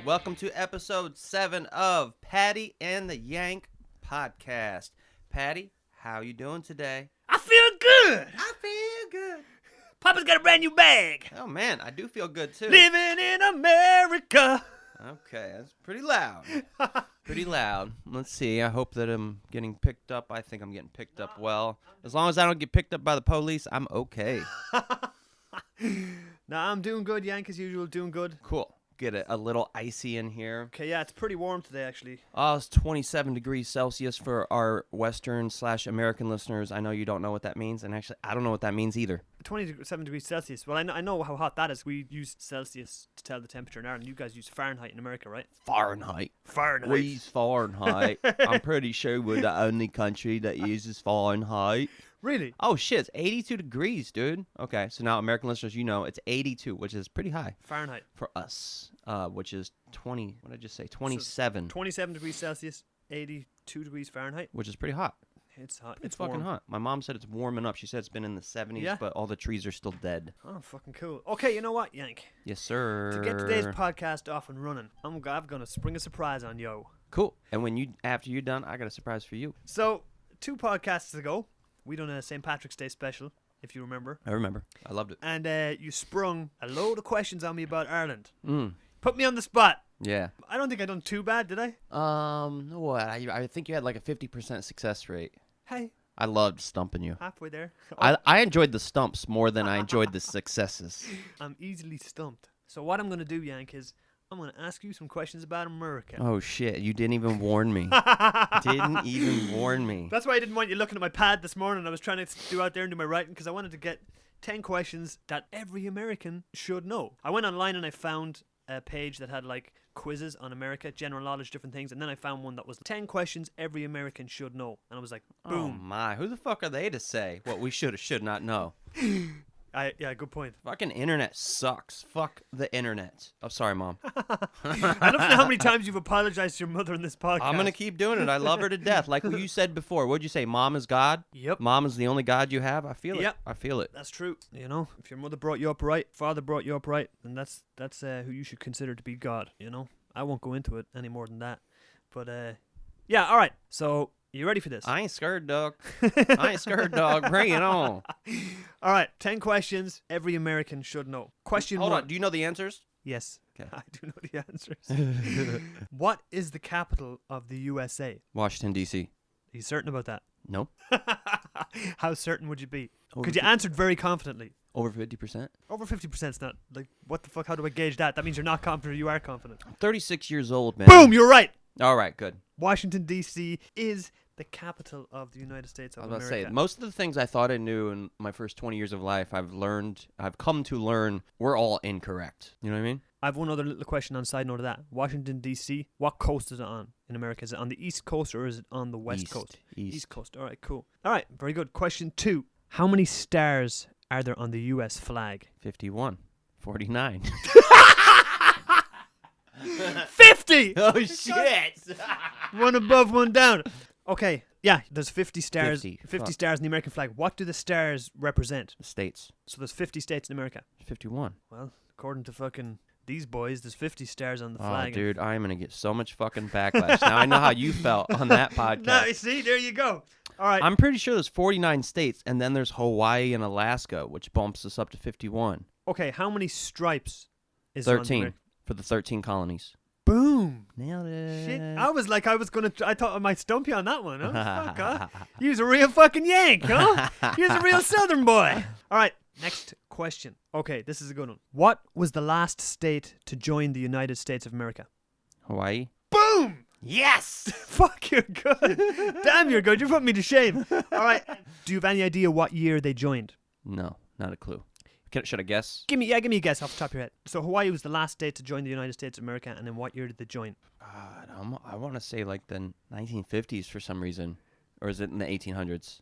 Welcome to episode 7 of Paddy and the Yank podcast. Paddy, how you doing today? I feel good. I feel good. Papa's got a brand new bag. Oh man, I do feel good too. Living in America. Okay, that's pretty loud. Pretty loud. Let's see. I hope that I'm getting picked up. I think I'm getting picked up well. As long as I don't get picked up by the police, I'm okay. Nah, I'm doing good, Yank, as usual, doing good. Cool. Get it a little icy in here. Okay, yeah, it's pretty warm today, actually. Oh, it's 27 degrees Celsius for our Western/American listeners. I know you don't know what that means, and actually, I don't know what that means either. 27 degrees Celsius. Well, I know how hot that is. We use Celsius to tell the temperature in Ireland. You guys use Fahrenheit in America, right? Fahrenheit. Fahrenheit. We use Fahrenheit. I'm pretty sure we're the only country that uses Fahrenheit. Really? Oh, shit. It's 82 degrees, dude. Okay, so now American listeners, you know, it's 82, which is pretty high. Fahrenheit. For us, which is 20, what did I just say? 27. So 27 degrees Celsius, 82 degrees Fahrenheit. Which is pretty hot. It's hot. It's fucking warm. hot. My mom said it's warming up. She said it's been in the 70s, Yeah? but all the trees are still dead. Oh, fucking cool. Okay, you know what, Yank? Yes, sir. To get today's podcast off and running, I'm going to spring a surprise on yo. Cool. And after you're done, I got a surprise for you. So, 2 podcasts ago, we done a St. Patrick's Day special, if you remember. I remember. I loved it. And you sprung a load of questions on me about Ireland. Mm. Put me on the spot. Yeah. I don't think I done too bad, did I? What? I think you had like a 50% success rate. Hey, I loved stumping you. halfway there. I enjoyed the stumps more than I enjoyed the successes. I'm easily stumped. So what I'm going to do, Yank, is I'm going to ask you some questions about America. Oh, shit. You didn't even warn me. Didn't even warn me. That's why I didn't want you looking at my pad this morning. I was trying to do out there and do my writing because I wanted to get 10 questions that every American should know. I went online and I found a page that had like quizzes on America, general knowledge, different things, and then I found one that was 10 questions every American should know. And I was like, boom. Oh, my. Who the fuck are they to say what we should not know? Yeah, good point. Fucking internet sucks. Fuck the internet. Oh, sorry, Mom. I don't know how many times you've apologized to your mother in this podcast. I'm going to keep doing it. I love her to death. Like what you said before. What'd you say? Mom is God? Yep. Mom is the only God you have? I feel it. Yep. I feel it. That's true. You know, if your mother brought you up right, father brought you up right, then that's who you should consider to be God, you know? I won't go into it any more than that. But, yeah, all right. So, you ready for this? I ain't scared, dog. I ain't scared, dog. Bring it on. All right, 10 questions every American should know. Question Hold 1. on. Do you know the answers? Yes, Okay. I do know the answers. What is the capital of the USA? Washington, D.C. Are you certain about that? Nope. How certain would you be? Over Because you answered very confidently. Over 50%. Over 50% is not, like, what the fuck? How do I gauge that? That means you're not confident or you are confident. I'm 36 years old, man. Boom, you're right. All right, good. Washington, D.C. is the capital of the United States of I was about America. to say, most of the things I thought I knew in my first 20 years of life, I've come to learn, were all incorrect. You know what I mean? I have one other little question on side note of that. Washington, D.C., what coast is it on in America? Is it on the East Coast or is it on the West Coast? East. Coast. All right, cool. All right, very good. Question 2. How many stars are there on the U.S. flag? 51. 49. 50! Oh, shit! One above, one down. Okay, yeah, there's 50 stars. 50. 50 Fuck. stars in the American flag. What do the stars represent? States. So there's 50 states in America. 51. Well, according to fucking these boys, there's 50 stars on the Oh, flag. dude, I'm going to get so much fucking backlash. Now I know how you felt on that podcast. No, see, there you go. All right. I'm pretty sure there's 49 states, and then there's Hawaii and Alaska, which bumps us up to 51. Okay, how many stripes is there on the 13 Ameri- for the 13 colonies. Boom. Nailed it. Shit. I was like, I thought I might stump you on that one. Huh? Fuck, huh? You's a real fucking Yank, huh? You's a real Southern boy. All right, next question. Okay, this is a good one. What was the last state to join the United States of America? Hawaii. Boom. Yes! Fuck, you're good. Damn, you're good. You put me to shame. All right. Do you have any idea what year they joined? No, not a clue. Should I guess? Give me a guess off the top of your head. So Hawaii was the last state to join the United States of America, and then what year did they join? God, I want to say like the 1950s for some reason. Or is it in the 1800s?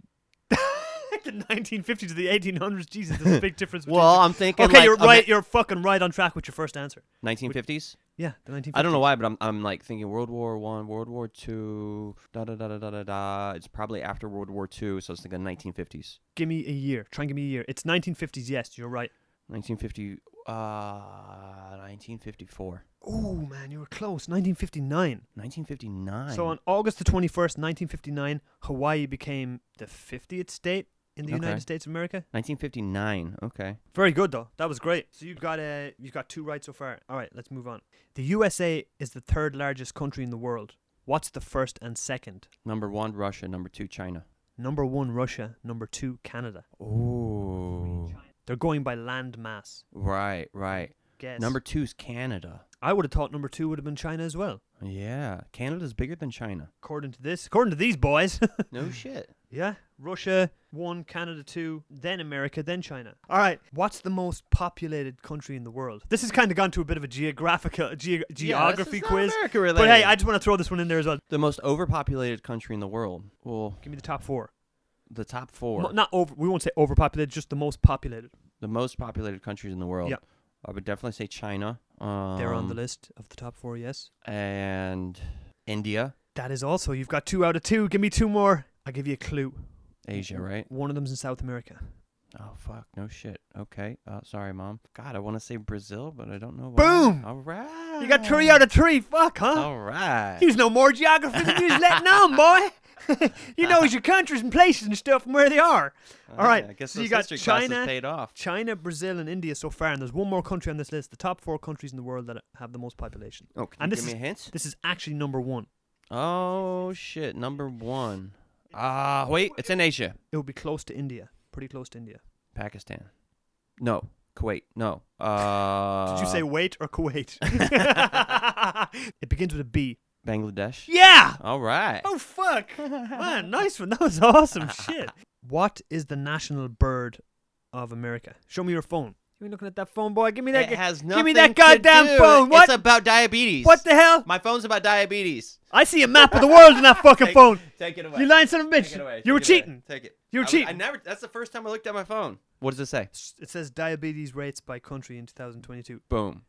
The 1950s to the 1800s. Jesus, there's a big difference. Between Well, I'm thinking okay, like... you're right. You're fucking right on track with your first answer. 1950s? Yeah, the 1950s. I don't know why, but I'm like thinking World War One, World War Two, da. It's probably after World War Two, so I was thinking 1950s. Give me a year. Try and give me a year. It's 1950s. Yes, you're right. 1950. 1954. Oh man, you were close. 1959. 1959. So on August the 21st, 1959, Hawaii became the 50th state in the Okay. United States of America. 1959. Okay. Very good though. That was great. So you've got 2 right so far. All right, let's move on. The USA is the 3rd largest country in the world. What's the first and second? Number 1, Russia. Number 2, China. Number 1, Russia. Number 2, Canada. Ooh. They're going by land mass. Right. Guess. Number 2's Canada. I would have thought number 2 would have been China as well. Yeah. Canada's bigger than China. According to these boys. No shit. Yeah. Russia 1, Canada 2, then America, then China. All right. What's the most populated country in the world? This has kind of gone to a bit of a geography quiz. America related. But hey, I just want to throw this one in there as well. The most overpopulated country in the world. Well, Give me the top 4. the top 4. Not over. We won't say overpopulated, just the most populated. The most populated countries in the world. Yep. I would definitely say China. They're on the list of the top 4, yes. And India. That is also. You've got 2 out of 2. Give me 2 more. I'll give you a clue. Asia, right? One of them's in South America. Oh, fuck. No shit. Okay. Sorry, Mom. God, I want to say Brazil, but I don't know why. Boom! All right. You got 3 out of 3. Fuck, huh? All right. He's no more geography than you was letting on, boy. You know your countries and places and stuff and where they are. All right. I guess so those you got history classes China, paid off. China, Brazil, and India so far, and there's one more country on this list. The top 4 countries in the world that have the most population. Oh, can And you this give me a hint? This is actually number 1. Oh, shit. Number 1. Wait. It's in Asia. It would be close to India. Pretty close to India. Pakistan. No. Kuwait. No. Did you say wait or Kuwait? It begins with a B. Bangladesh? Yeah! All right. Oh, fuck. Man, nice one. That was awesome shit. What is the national bird of America? Show me your phone. You ain't looking at that phone, boy. Give me that. It has give me nothing that goddamn to do. phone. What? It's about diabetes. What the hell? My phone's about diabetes. I see a map of the world in that fucking phone. Take it away. You lying son of a bitch. Take it away. You were Take it away. cheating. Take it. You were cheating. That's the first time I looked at my phone. What does it say? It says diabetes rates by country in 2022. Boom.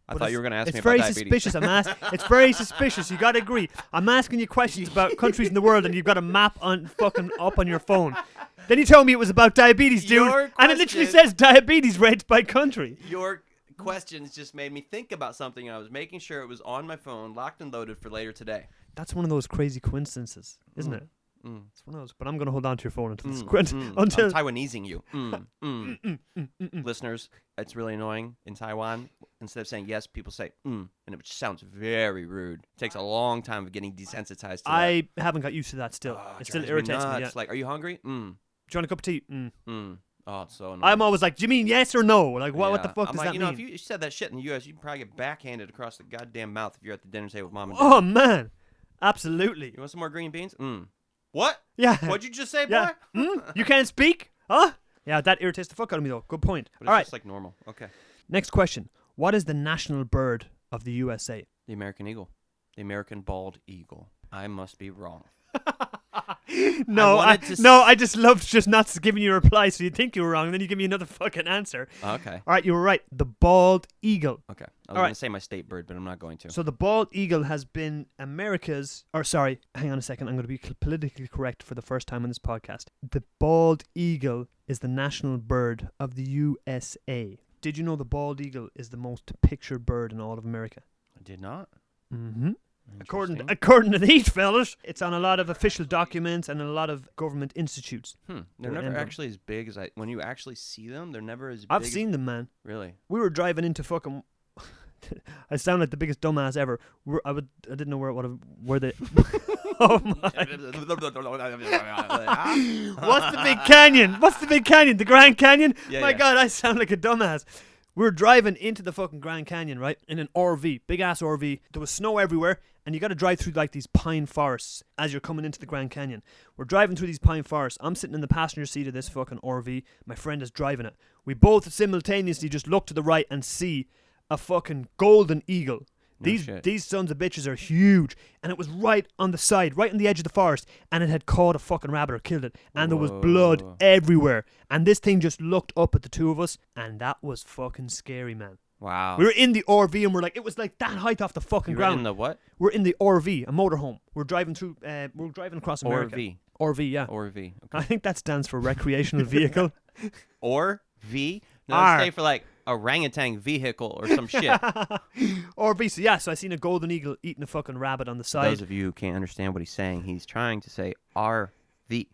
I But thought it's- you were going to ask me It's about very diabetes. suspicious. It's very suspicious. You got to agree. I'm asking you questions about countries in the world, and you've got a map on fucking up on your phone. Then you told me it was about diabetes, dude, Your and it literally question- says diabetes rates by country. Your questions just made me think about something. I was making sure it was on my phone, locked and loaded for later today. That's one of those crazy coincidences, isn't it? Mm. It's one of those. But I'm going to hold on to your phone until I'm until Taiwanesing you. Listeners, it's really annoying in Taiwan. Instead of saying yes, people say and it sounds very rude. It takes a long time of getting desensitized to that. I haven't got used to that still. Oh, It still drives irritates me. nuts. Yeah. Like, are you hungry? Do you want a cup of tea? Oh, it's so annoying. I'm always like, do you mean yes or no? Like, what the Yeah. fuck I'm does like, that you know, mean? if you said that shit in the U.S., you'd probably get backhanded across the goddamn mouth if you're at the dinner table with mom and dad. Oh man, absolutely. You want some more green beans? What? Yeah. What'd you just say, boy? Yeah. You can't speak? Huh? Yeah, that irritates the fuck out of me though. Good point. But it's All right. just like normal. Okay. Next question. What is the national bird of the USA? The American eagle. The American bald eagle. I must be wrong. No, wanted to I just loved just not giving you a reply, so you think you were wrong, and then you give me another fucking answer. Okay. All right, you were right. The bald eagle. Okay. I was All going right. to say my state bird, but I'm not going to. So the bald eagle has been America's, or sorry, hang on a second. I'm going to be politically correct for the first time on this podcast. The bald eagle is the national bird of the USA. Did you know the bald eagle is the most pictured bird in all of America? I did not. Mm-hmm. Interesting. According to these fellas, it's on a lot of official documents and a lot of government institutes. They're Their never emblem. actually as big as when you actually see them, they're never as big. I've seen them, man. Really? We were driving into fucking. I sound like the biggest dumbass ever. I didn't know where they. Oh my! What's the big canyon? What's the big canyon? The Grand Canyon? Yeah, My yeah. God, I sound like a dumbass. We were driving into the fucking Grand Canyon, right? In an RV, big ass RV. There was snow everywhere, and you got to drive through like these pine forests as you're coming into the Grand Canyon. We're driving through these pine forests. I'm sitting in the passenger seat of this fucking RV. My friend is driving it. We both simultaneously just look to the right and see a fucking golden eagle. These sons of bitches are huge, and it was right on the side, right on the edge of the forest, and it had caught a fucking rabbit or killed it, and there was blood Whoa. everywhere, and this thing just looked up at the two of us, and that was fucking scary, man. Wow. We were in the RV, and it was like that height off the fucking You were ground. in the what? We're in the RV, a motorhome. We're driving through. We're driving across America. RV. RV, yeah. Or V. I Okay. think that stands for recreational vehicle. Or V. No, R. stay for like orangutan vehicle or some shit. Or beast. Yeah, so I seen a golden eagle eating a fucking rabbit on the For side. those of you who can't understand what he's saying, he's trying to say RV.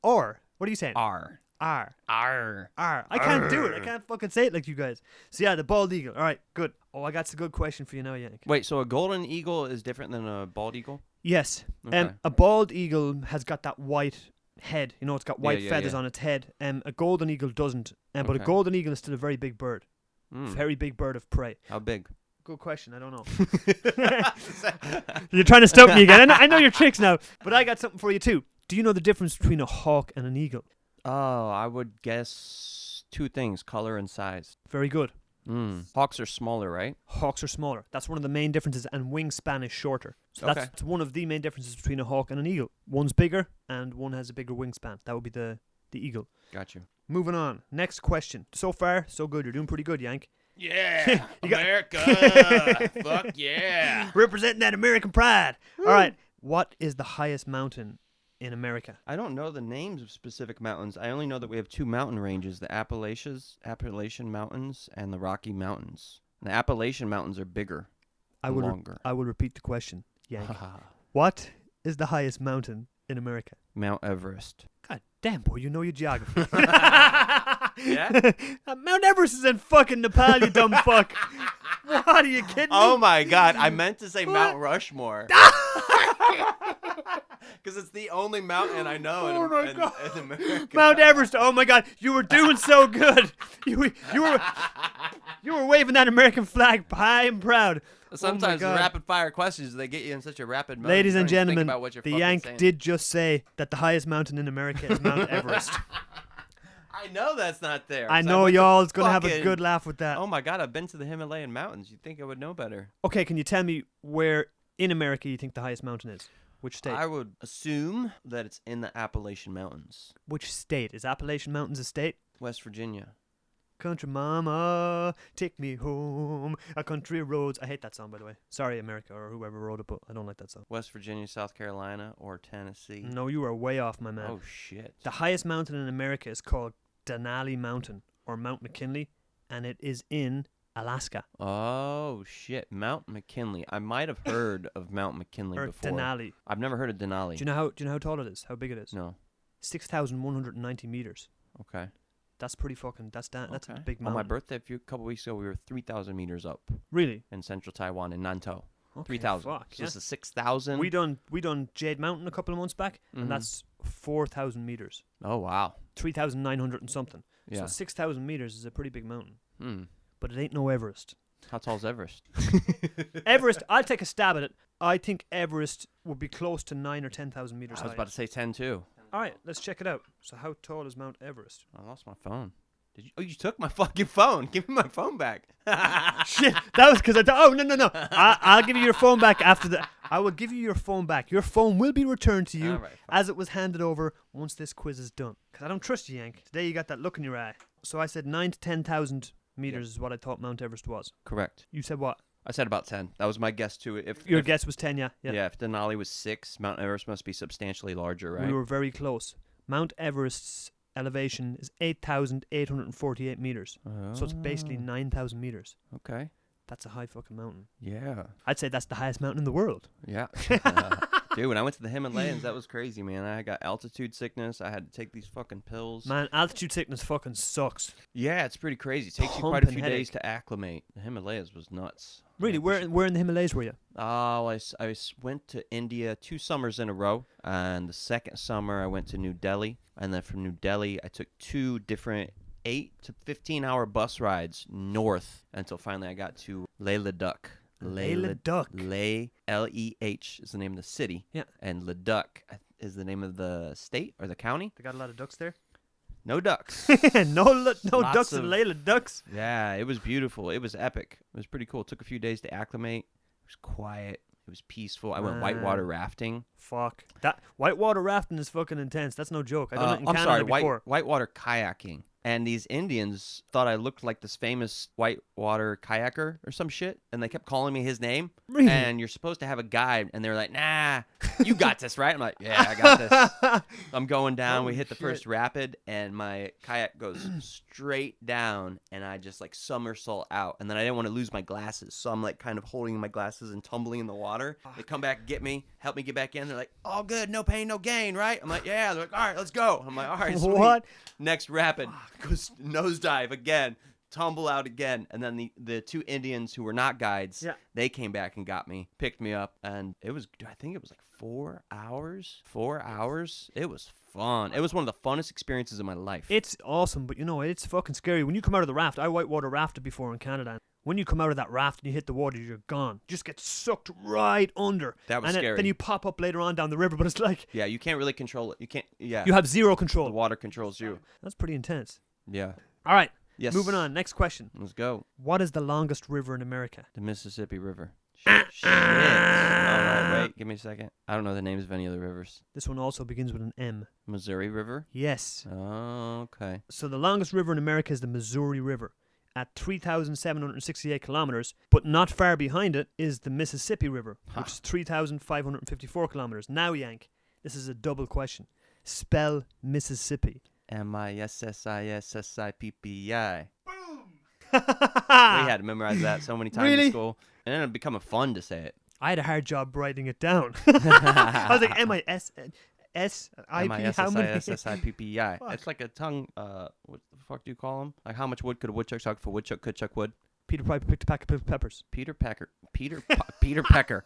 Or, what are you saying? R. R. R. R. I can't do it. I can't fucking say it like you guys. So yeah, the bald eagle. All right, good. Oh, I got a good question for you now, Yank. Wait, so a golden eagle is different than a bald eagle? Yes. Okay. A bald eagle has got that white head. You know, it's got white feathers on its head. A golden eagle doesn't. But a Okay. golden eagle is still a very big bird. Very big bird of prey. How big? Good question. I don't know. You're trying to stump me again. I know your tricks now, but I got something for you too. Do you know the difference between a hawk and an eagle? Oh, I would guess two things, color and size. Very good. Hawks are smaller, right? Hawks are smaller. That's one of the main differences, and wingspan is shorter. So Okay. that's one of the main differences between a hawk and an eagle. One's bigger, and one has a bigger wingspan. That would be the eagle. Got you. Moving on. Next question. So far, so good. You're doing pretty good, Yank. Yeah, You got- America. Fuck yeah. Representing that American pride. All right. What is the highest mountain in America? I don't know the names of specific mountains. I only know that we have two mountain ranges, the Appalachian Mountains and the Rocky Mountains. The Appalachian Mountains are bigger and longer. I will repeat the question, Yank. What is the highest mountain in America? Mount Everest. God damn, boy, you know your geography. Yeah? Mount Everest is in fucking Nepal, you dumb fuck. What, are you kidding Oh me? my God, I meant to say What? Mount Rushmore. Because it's the only mountain I know Oh my in God. America. Mount Everest. Oh my God, you were doing so good. You were waving that American flag high and proud. Sometimes God. rapid fire questions, they get you in such a rapid mode. Ladies you and don't even think gentlemen, about what you're the fucking Yank saying. did just say that the highest mountain in America is Mount Everest. I know that's not there. I 'cause know went to y'all's gonna have a fucking- good laugh with that. Oh my God, I've been to the Himalayan mountains. You'd think I would know better. Okay, can you tell me where in America you think the highest mountain is? Which state? I would assume that it's in the Appalachian Mountains. Which state? Is Appalachian Mountains a state? West Virginia. Country mama, take me home, a country roads. I hate that song, by the way. Sorry, America, or whoever wrote it, but I don't like that song. West Virginia, South Carolina, or Tennessee. No, you are way off, my man. Oh, shit. The highest mountain in America is called Denali Mountain, or Mount McKinley, and it is in Alaska. Oh, shit. Mount McKinley. I might have heard of Mount McKinley Or before. Denali. I've never heard of Denali. Do you know how tall it is? How big it is? No. 6,190 meters. Okay. That's pretty fucking. That's a Okay. big On mountain. my birthday a couple weeks ago, we were 3,000 meters up Really? in central Taiwan in Nantou. Okay, 3,000. Fuck. So Yeah. this is 6,000. We done Jade Mountain a couple of months back, Mhm. and that's 4,000 meters. Oh, wow. 3,900 and something. Yeah. So 6,000 meters is a pretty big mountain. Hmm. But it ain't no Everest. How tall's Everest? Everest, I'll take a stab at it. I think Everest would be close to 9 or 10,000 meters I was high. about to say 10 too. All right, let's check it out. So how tall is Mount Everest? I lost my phone. Did you? Oh, you took my fucking phone. Give me my phone back. Shit, that was because I thought, oh, no. I'll give you your phone back after the... I will give you your phone back. Your phone will be returned to you All right, fine. as it was handed over once this quiz is done. Because I don't trust you, Yank. Today you got that look in your eye. So I said 9 to 10,000 meters is what I thought Mount Everest was. Correct. You said what? I said about 10. That was my guess too. Your if, guess was 10, yeah? Yeah, if Denali was 6, Mount Everest must be substantially larger, right? We were very close. Mount Everest's elevation is 8,848 meters. So it's basically 9,000 meters. Okay. That's a high fucking mountain. Yeah. I'd say that's the highest mountain in the world. Yeah. Dude, when I went to the Himalayas, that was crazy, man. I got altitude sickness. I had to take these fucking pills. Man, altitude sickness fucking sucks. Yeah, it's pretty crazy. It takes you quite a Pumping few headache. days to acclimate. The Himalayas was nuts. Really, where in the Himalayas were you? Oh, I went to India 2 summers in a row, and the second summer I went to New Delhi, and then from New Delhi I took 2 different 8 to 15-hour bus rides north until finally I got to Leh Ladakh. Leh Ladakh. Leh, Leh is the name of the city. Yeah. And Ladakh is the name of the state or the county. They got a lot of ducks there. No ducks. no Lots ducks of- in Leh Ladakh. Yeah, it was beautiful. It was epic. It was pretty cool. It took a few days to acclimate. It was quiet. It was peaceful. I went whitewater rafting. Fuck. That whitewater rafting is fucking intense. That's no joke. I done it in I'm Canada sorry, before. whitewater kayaking. And these Indians thought I looked like this famous whitewater kayaker or some shit, and they kept calling me his name. Really? And you're supposed to have a guide, and they were like, "Nah, you got this, right?" I'm like, "Yeah, I got this." I'm going down. Holy We hit the first rapid, and my kayak goes straight down, and I just like somersault out. And then I didn't want to lose my glasses, so I'm like kind of holding my glasses and tumbling in the water. They come back and get me, help me get back in. They're like, "All good, no pain, no gain, right?" I'm like, "Yeah." They're like, "All right, let's go." I'm like, "All right, sweet." What? Next rapid, goes nosedive again, tumble out again, and then the two Indians who were not guides, they came back and got me, picked me up, and it was, I think it was like 4 hours. 4 hours. It was fun. It was one of the funnest experiences of my life. It's awesome, but you know, it's fucking scary. When you come out of the raft, I whitewater rafted before in Canada. When you come out of that raft and you hit the water, you're gone. You just get sucked right under. That was and scary. Then you pop up later on down the river, but it's like... Yeah, you can't really control it. You can't, yeah. You have zero control. The water controls you. That's pretty intense. Yeah. All right. Yes. Moving on. Next question. Let's go. What is the longest river in America? The Mississippi River. Shit. All right, wait. Give me a second. I don't know the names of any of the rivers. This one also begins with an M. Missouri River? Yes. Oh, okay. So the longest river in America is the Missouri River at 3,768 kilometers, but not far behind it is the Mississippi River, which is 3,554 kilometers. Now, Yank, this is a double question. Spell Mississippi. Mississippi. Boom! We had to memorize that so many times Really? in school. And then it became fun to say it. I had a hard job writing it down. I was like, M-I-S-S-I-P, how many? Mississippi. Fuck. It's like a tongue, what the fuck do you call them? Like how much wood could a woodchuck chuck if a woodchuck could chuck wood? Peter Piper picked a pack of peppers. Peter Pecker. Peter Pecker.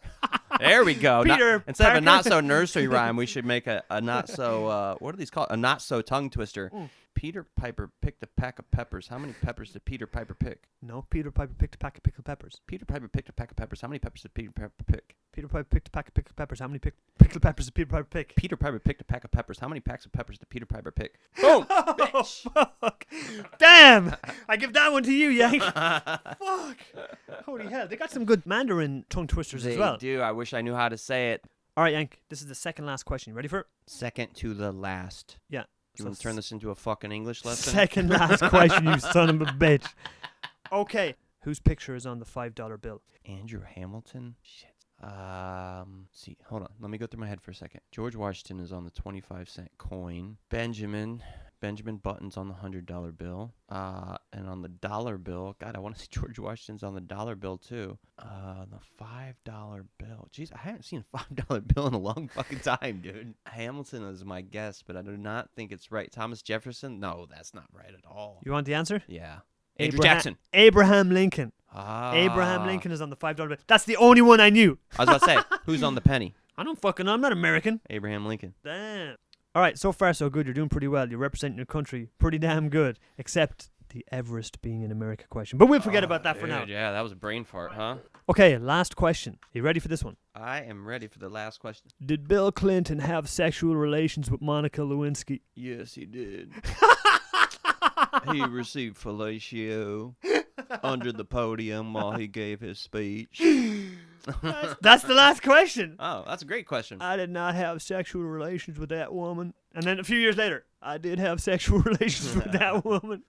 There we go. Instead of a not so nursery rhyme, we should make a not so what are these called? A not so tongue twister. Peter Piper picked a pack of peppers. How many peppers did Peter Piper pick? No, Peter Piper picked a pack of pickled peppers. Peter Piper picked a pack of peppers. How many peppers did Peter Piper pick? Peter Piper picked a pack of pickled peppers. How many pickled peppers did Peter Piper pick? Peter Piper picked a pack of peppers. How many packs of peppers did Peter Piper pick? Boom! Bitch. Fuck! Damn! I give that one to you, Yank. Fuck! Holy hell! They got some good Mandarin tongue twisters as well. They do. I wish I knew how to say it. All right, Yank. This is the second last question. You ready for it? Second to the last. Yeah. You want to turn this into a fucking English lesson? Second last question, you son of a bitch. Okay. Whose picture is on the $5 bill? Andrew Hamilton? Shit. See, hold on. Let me go through my head for a second. George Washington is on the 25-cent coin. Benjamin Button's on the $100 bill. And on the dollar bill, God, I want to see George Washington's on the dollar bill too. The $5 bill. Jeez, I haven't seen a $5 bill in a long fucking time, dude. Hamilton is my guess, but I do not think it's right. Thomas Jefferson? No, that's not right at all. You want the answer? Yeah. Andrew Jackson. Abraham Lincoln. Abraham Lincoln is on the $5 bill. That's the only one I knew. I was about to say, who's on the penny? I don't fucking know. I'm not American. Abraham Lincoln. Damn. All right, so far so good. You're doing pretty well. You're representing your country pretty damn good, except the Everest being an America question. But we'll forget about that for now. Yeah, that was a brain fart, huh? Okay, last question. Are you ready for this one? I am ready for the last question. Did Bill Clinton have sexual relations with Monica Lewinsky? Yes, he did. He received fellatio under the podium while he gave his speech. That's the last question. Oh, that's a great question. I did not have sexual relations with that woman. And then a few years later, I did have sexual relations with that woman.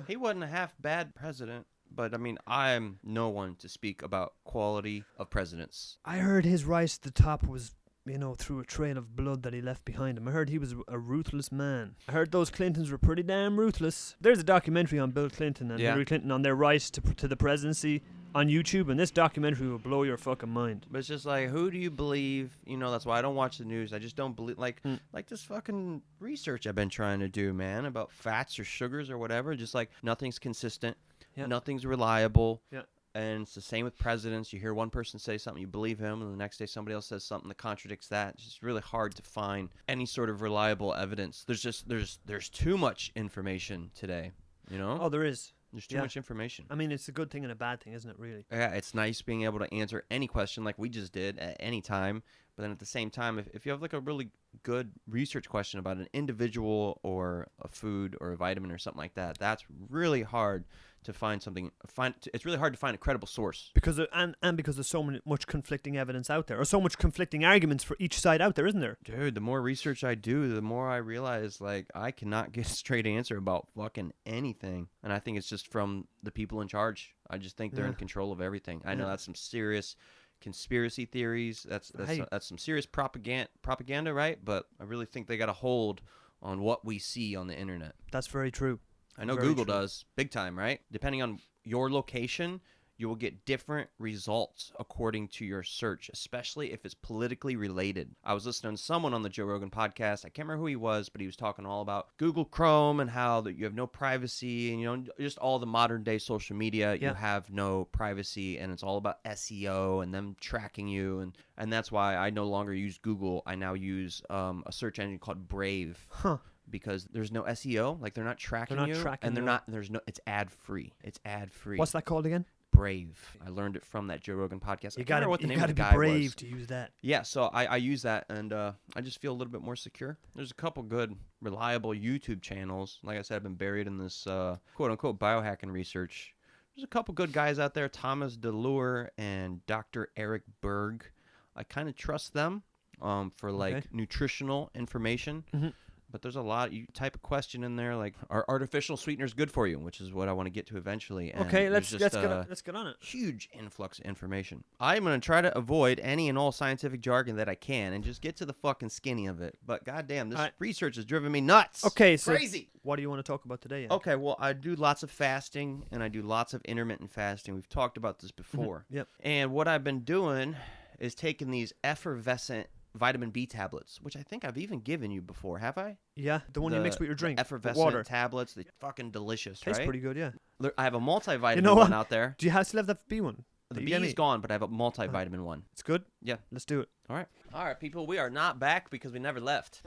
He wasn't a half bad president, but I mean, I'm no one to speak about quality of presidents. I heard his rise to the top was, you know, through a trail of blood that he left behind him. I heard he was a ruthless man. I heard those Clintons were pretty damn ruthless. There's a documentary on Bill Clinton and Hillary Clinton on their rise to the presidency on YouTube, and this documentary will blow your fucking mind. But it's just like, who do you believe? You know, that's why I don't watch the news. I just don't believe, like this fucking research I've been trying to do, man, about fats or sugars or whatever. Just like nothing's consistent, nothing's reliable. Yeah. And it's the same with presidents. You hear one person say something, you believe him, and the next day somebody else says something that contradicts that. It's just really hard to find any sort of reliable evidence. There's too much information today, you know? Oh, there is. There's too much information. I mean, it's a good thing and a bad thing, isn't it, really? Yeah, it's nice being able to answer any question like we just did at any time. But then at the same time, if you have like a really good research question about an individual or a food or a vitamin or something like that, that's really hard to find it's really hard to find a credible source. Because because there's so much conflicting evidence out there, or so much conflicting arguments for each side out there, isn't there? Dude, the more research I do, the more I realize like I cannot get a straight answer about fucking anything. And I think it's just from the people in charge. I just think they're in control of everything. I know that's some serious conspiracy theories. That's some serious propaganda, right? But I really think they got a hold on what we see on the internet. That's very true. I know Google does big time, right? Depending on your location, you will get different results according to your search, especially if it's politically related. I was listening to someone on the Joe Rogan podcast. I can't remember who he was, but he was talking all about Google Chrome and how that you have no privacy, and you know, just all the modern day social media. You have no privacy, and it's all about SEO and them tracking you, and that's why I no longer use Google. I now use a search engine called Brave. Because there's no SEO, like they're not tracking you, it's ad free. It's ad free. What's that called again? Brave. I learned it from that Joe Rogan podcast. You gotta be brave to use that. Yeah, so I use that, and I just feel a little bit more secure. There's a couple good, reliable YouTube channels. Like I said, I've been buried in this quote-unquote biohacking research. There's a couple good guys out there, Thomas DeLure and Dr. Eric Berg. I kind of trust them for like nutritional information. Mm-hmm. But there's a lot. You type a question in there like, "Are artificial sweeteners good for you?" Which is what I want to get to eventually. And okay, let's get on it. Huge influx of information. I'm gonna try to avoid any and all scientific jargon that I can, and just get to the fucking skinny of it. But goddamn, this research has driven me nuts. Okay, so crazy. What do you want to talk about today? Yank? Okay, well, I do lots of fasting, and I do lots of intermittent fasting. We've talked about this before. Yep. And what I've been doing is taking these effervescent vitamin B tablets, which I think I've even given you before, have I? Yeah, the one you mix with your drink. Effervescent water tablets, they're fucking delicious, Tastes right? pretty good, yeah. I have a multivitamin one out there. Do you still have that B one? The B is gone, but I have a multivitamin one. It's good? Yeah. Let's do it. All right, people, we are not back because we never left.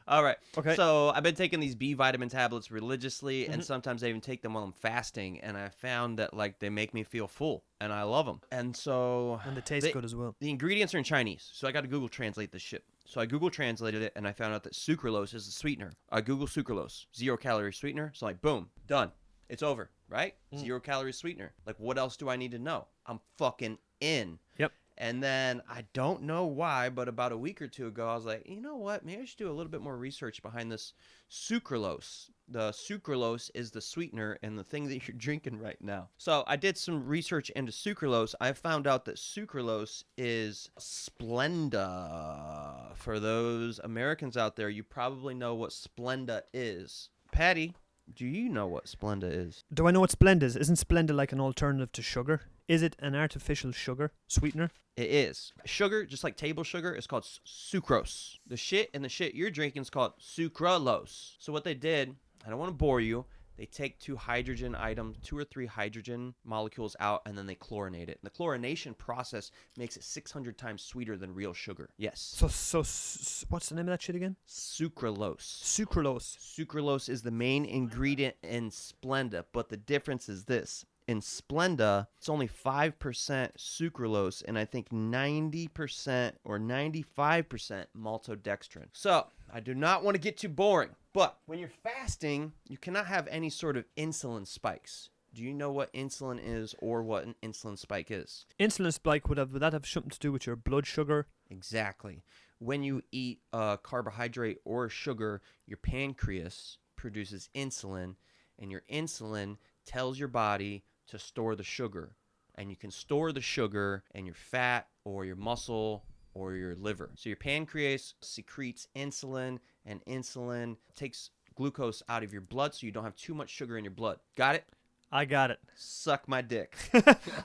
All right. Okay. So I've been taking these B vitamin tablets religiously, and sometimes I even take them while I'm fasting, and I found that like they make me feel full, and I love them. And they taste good as well. The ingredients are in Chinese, so I got to Google translate this shit. So I Google translated it, and I found out that sucralose is the sweetener. I Google sucralose, 0-calorie sweetener. So like, boom, done. It's over, right? 0-calorie sweetener. Like, what else do I need to know? I'm fucking in. Yep. And then I don't know why, but about a week or two ago, I was like, you know what? Maybe I should do a little bit more research behind this sucralose. The sucralose is the sweetener and the thing that you're drinking right now. So I did some research into sucralose. I found out that sucralose is Splenda. For those Americans out there, you probably know what Splenda is. Paddy, do you know what Splenda is? Do I know what Splenda is? Isn't Splenda like an alternative to sugar? Is it an artificial sugar sweetener? It is. Sugar, just like table sugar, is called sucrose. The shit you're drinking is called sucralose. So what they did, I don't want to bore you, they take two or three hydrogen molecules out, and then they chlorinate it. And the chlorination process makes it 600 times sweeter than real sugar. Yes. So what's the name of that shit again? Sucralose. Sucralose. Sucralose is the main ingredient in Splenda, but the difference is this. In Splenda, it's only 5% sucralose and I think 90% or 95% maltodextrin. So, I do not want to get too boring, but when you're fasting, you cannot have any sort of insulin spikes. Do you know what insulin is or what an insulin spike is? Insulin spike, would that have something to do with your blood sugar? Exactly. When you eat a carbohydrate or sugar, your pancreas produces insulin, and your insulin tells your body to store the sugar, and you can store the sugar in your fat or your muscle or your liver. So your pancreas secretes insulin, and insulin takes glucose out of your blood so you don't have too much sugar in your blood. Got it? I got it. Suck my dick.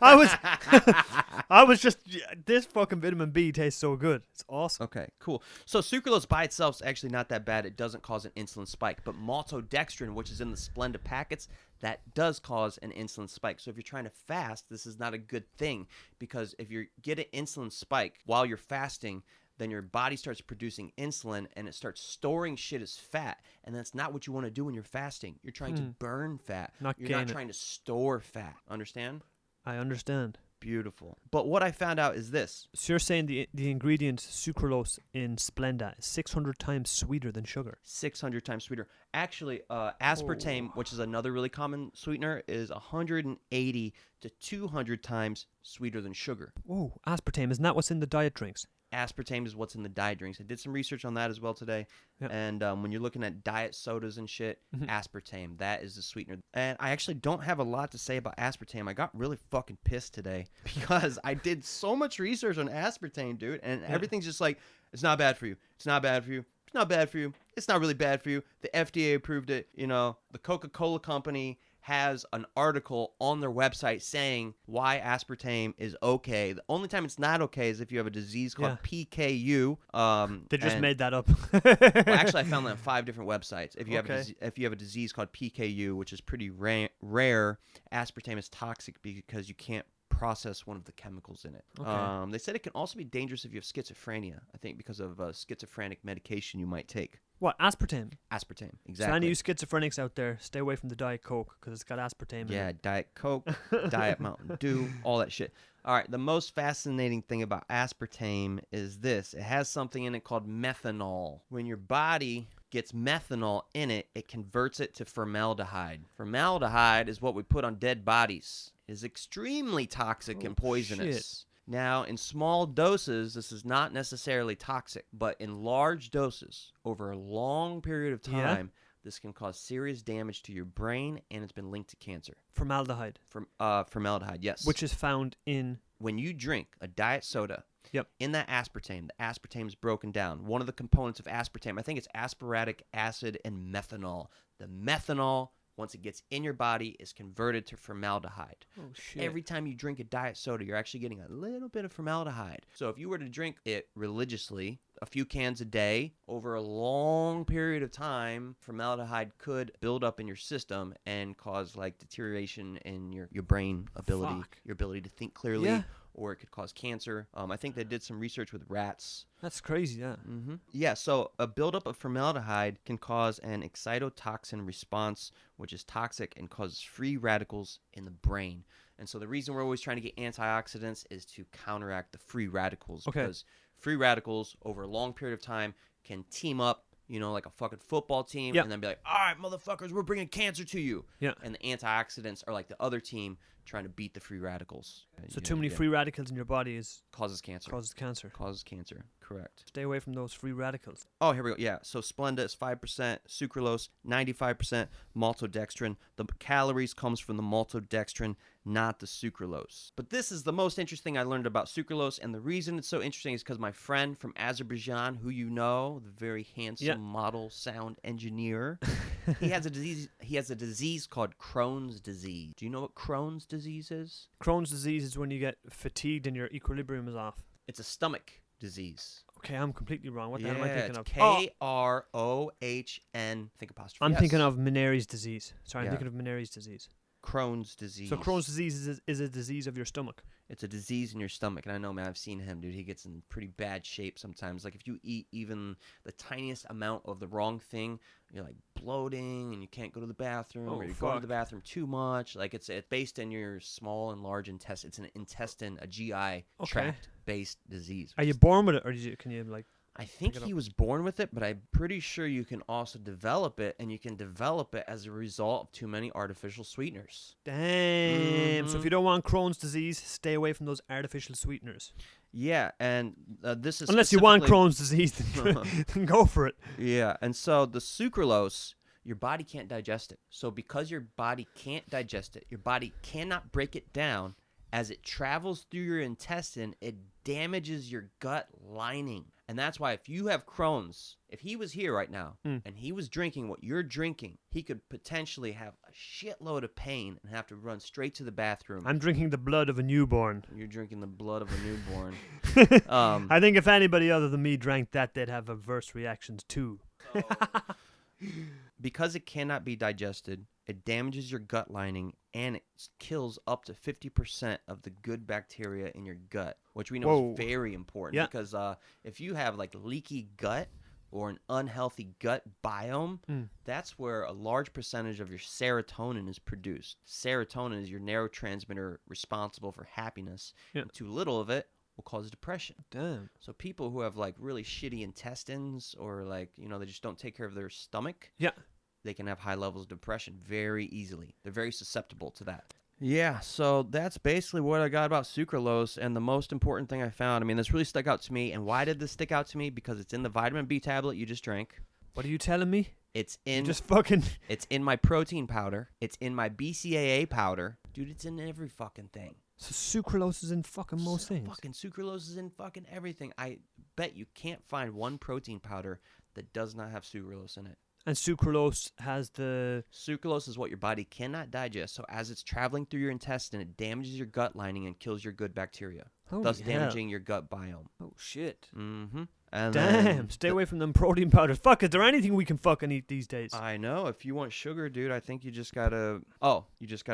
I was just, this fucking vitamin B tastes so good. It's awesome. Okay, cool. So sucralose by itself is actually not that bad. It doesn't cause an insulin spike. But maltodextrin, which is in the Splenda packets, that does cause an insulin spike. So if you're trying to fast, this is not a good thing, because if you get an insulin spike while you're fasting, then your body starts producing insulin and it starts storing shit as fat. And that's not what you want to do when you're fasting. You're trying to burn fat. You're not trying to store fat. Understand? I understand. Beautiful. But what I found out is this. So you're saying the ingredient sucralose in Splenda is 600 times sweeter than sugar? 600 times sweeter. Actually, aspartame, which is another really common sweetener, is 180 to 200 times sweeter than sugar. Oh, aspartame. Isn't that what's in the diet drinks? Aspartame is what's in the diet drinks. I did some research on that as well today. Yep. And when you're looking at diet sodas and shit, Mhm. aspartame, that is the sweetener. And I actually don't have a lot to say about aspartame. I got really fucking pissed today because I did so much research on aspartame, dude. And everything's just like, it's not bad for you. It's not bad for you. It's not bad for you. It's not really bad for you. The FDA approved it. You know, the Coca-Cola company has an article on their website saying why aspartame is okay. The only time it's not okay is if you have a disease called PKU. They just made that up. Well, actually, I found that on 5 different websites. If you have a disease called PKU, which is pretty rare, aspartame is toxic because you can't process one of the chemicals in it. Okay. They said it can also be dangerous if you have schizophrenia. I think because of schizophrenic medication you might take. What, aspartame? Aspartame, exactly. So any of you schizophrenics out there, stay away from the Diet Coke because it's got aspartame in Yeah, it. Diet Coke, Diet Mountain Dew, all that shit. All right, the most fascinating thing about aspartame is this. It has something in it called methanol. When your body gets methanol in it, it converts it to formaldehyde. Formaldehyde is what we put on dead bodies. It is extremely toxic and poisonous. Shit. Now, in small doses, this is not necessarily toxic, but in large doses, over a long period of time, this can cause serious damage to your brain, and it's been linked to cancer. Formaldehyde. Formaldehyde, yes. Which is found in... When you drink a diet soda, Yep. in that aspartame, the aspartame is broken down. One of the components of aspartame, I think it's aspartic acid and methanol. The methanol, once it gets in your body, is converted to formaldehyde. Oh, shit. Every time you drink a diet soda, you're actually getting a little bit of formaldehyde. So if you were to drink it religiously, a few cans a day, over a long period of time, formaldehyde could build up in your system and cause like deterioration in your brain ability, your ability to think clearly. Yeah. Or it could cause cancer. I think they did some research with rats. That's crazy, yeah. Mm-hmm. Yeah, so a buildup of formaldehyde can cause an excitotoxin response, which is toxic and causes free radicals in the brain. And so the reason we're always trying to get antioxidants is to counteract the free radicals. Because free radicals, over a long period of time, can team up, you know, like a fucking football team, and then be like, all right, motherfuckers, we're bringing cancer to you. Yeah. And the antioxidants are like the other team trying to beat the free radicals. So too many free radicals in your body causes cancer. Causes cancer. Causes cancer, correct. Stay away from those free radicals. Oh, here we go. Yeah, so Splenda is 5%, sucralose 95%, maltodextrin. The calories comes from the maltodextrin, not the sucralose. But this is the most interesting I learned about sucralose, and the reason it's so interesting is because my friend from Azerbaijan, who you know, the very handsome model sound engineer, he has a disease. He has a disease called Crohn's disease. Do you know what Crohn's disease is? Crohn's disease is when you get fatigued and your equilibrium is off. It's a stomach disease. Okay, I'm completely wrong. What the hell am I thinking of? K-R-O-H-N. Think apostrophe. I'm S. thinking of Meniere's disease. Sorry, I'm Yeah. thinking of Meniere's disease. Crohn's disease. So Crohn's disease is a disease of your stomach. It's a disease in your stomach. And I know, man, I've seen him, dude. He gets in pretty bad shape sometimes. Like, if you eat even the tiniest amount of the wrong thing, you're, like, bloating and you can't go to the bathroom. Or you're going to the bathroom too much. Like, it's based in your small and large intestine. It's an intestine, a GI tract-based disease. Are you born with it, or can you, like... I think he was born with it, but I'm pretty sure you can also develop it, and you can develop it as a result of too many artificial sweeteners. Damn. So if you don't want Crohn's disease, stay away from those artificial sweeteners. Yeah, and this is unless you want Crohn's disease, then go for it. Yeah, and so the sucralose, your body can't digest it. So because your body can't digest it, your body cannot break it down. As it travels through your intestine, it damages your gut lining. And that's why if you have Crohn's, if he was here right now and he was drinking what you're drinking, he could potentially have a shitload of pain and have to run straight to the bathroom. I'm drinking the blood of a newborn. You're drinking the blood of a newborn. I think if anybody other than me drank that, they'd have adverse reactions too. Because it cannot be digested, it damages your gut lining, and it kills up to 50% of the good bacteria in your gut, which we know is very important. Because if you have like leaky gut, or an unhealthy gut biome, that's where a large percentage of your serotonin is produced. Serotonin is your neurotransmitter responsible for happiness. Yeah. And too little of it will cause depression. Damn. So people who have like really shitty intestines or like, they just don't take care of their stomach, Yeah. they can have high levels of depression very easily. They're very susceptible to that. Yeah, so that's basically what I got about sucralose, and the most important thing I found, this really stuck out to me, and why did this stick out to me? Because it's in the vitamin B tablet you just drank. What are you telling me? It's in Just fucking... It's in my protein powder. It's in my BCAA powder. Dude, it's in every fucking thing. So sucralose is in fucking most things? Fucking sucralose is in fucking everything. I bet you can't find one protein powder that does not have sucralose in it. And sucralose has the... Sucralose is what your body cannot digest, so as it's traveling through your intestine, it damages your gut lining and kills your good bacteria, thus damaging your gut biome. Oh, shit. Mm-hmm. And damn, stay away from them protein powders. Fuck, is there anything we can fucking eat these days? I know. If you want sugar, dude, I think you just gotta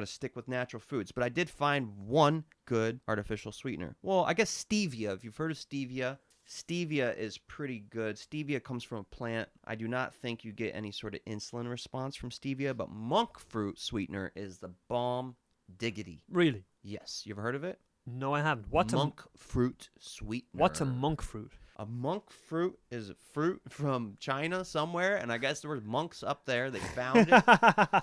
stick with natural foods. But I did find one good artificial sweetener. Well, I guess stevia. If you've heard of stevia, stevia is pretty good. Stevia comes from a plant. I do not think you get any sort of insulin response from stevia, but monk fruit sweetener is the bomb diggity. Really? Yes. You ever heard of it? No, I haven't. Monk fruit sweetener. What's a monk fruit? A monk fruit is a fruit from China somewhere, and I guess there were monks up there. They found it.